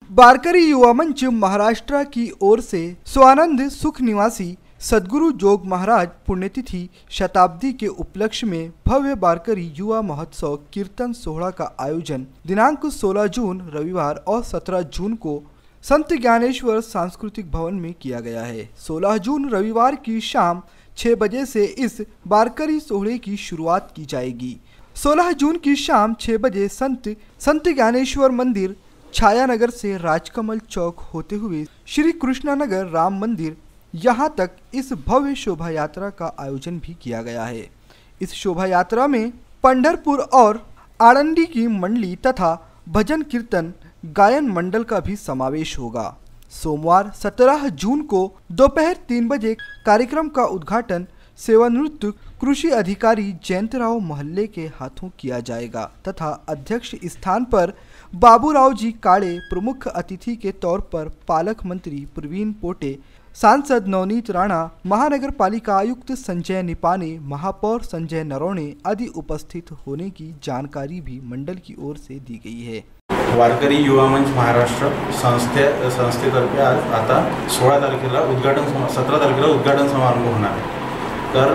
वारकरी युवा मंच महाराष्ट्र की ओर से स्वानंद सुख निवासी सद्गुरु जोग महाराज पुण्यतिथि शताब्दी के उपलक्ष्य में भव्य वारकरी युवा महोत्सव कीर्तन सोहड़ा का आयोजन दिनांक 16 जून रविवार और 17 जून को संत ज्ञानेश्वर सांस्कृतिक भवन में किया गया है। 16 जून रविवार की शाम 6 बजे से इस वारकरी सोहड़े की शुरुआत की जाएगी। 16 जून की शाम 6 बजे संत ज्ञानेश्वर मंदिर छायानगर से राजकमल चौक होते हुए श्री कृष्णानगर राम मंदिर यहाँ तक इस भव्य शोभा यात्रा का आयोजन भी किया गया है। इस शोभा यात्रा में पंढरपुर और आळंदी की मंडली तथा भजन कीर्तन गायन मंडल का भी समावेश होगा। सोमवार 17 जून को दोपहर 3 बजे कार्यक्रम का उद्घाटन सेवानिवृत्त कृषि अधिकारी जयंतराव महल्ले के हाथों किया जाएगा तथा अध्यक्ष स्थान पर बाबूराव जी काळे, प्रमुख अतिथि के तौर पर पालक मंत्री प्रवीण पोटे, सांसद नवनीत राणा, महानगर पालिका आयुक्त संजय निपाने, महापौर संजय नरवणे आदि उपस्थित होने की जानकारी भी मंडल की ओर से दी गई है। वारकरी युवा मंच महाराष्ट्र संस्थेतर्फे आज आता 16 तारखेला 17 तारखेला उद्घाटन समारंभ होणार आहे। तर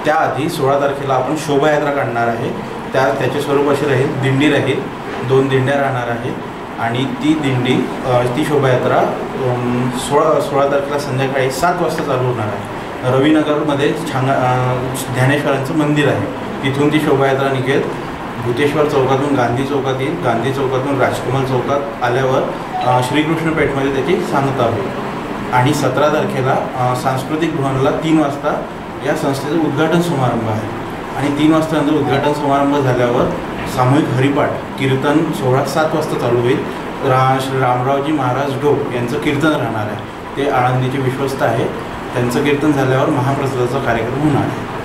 त्याआधी 16 तारखेला आपण शोभायात्रा काढणार आहे। त्याचे स्वरूप असे राहील, दिंडी राहील, 2 दिंड्या राहणार आहे आणि ती शोभायात्रा 16 तारखेला संध्याकाळी 7 वाजता चालू होणार आहे। रविनगरमध्ये ज्ञानेश्वरांचं मंदिर आहे, तिथून ती शोभायात्रा निघेल। भूतेश्वर चौकातून गांधी चौकात येईल, गांधी चौकातून राजकमल चौकात आल्यावर श्रीकृष्ण पेठमध्ये त्याची सांगता होईल आणि 17 तारखेला सांस्कृतिक भवनला 3 वाजता या संस्थेचं उद्घाटन समारंभ आहे आणि 3 वाजता नंतर उद्घाटन समारंभ झाल्यावर सामूहिक हरिपाठ कीर्तन सोहळा 7 वाजता चालू होईल। श्री रामरावजी महाराज ढोक यांचं कीर्तन राहणार आहे, ते आळंदीचे विश्वस्त आहे। त्यांचं कीर्तन झाल्यावर महाप्रसादाचा कार्यक्रम होणार आहे।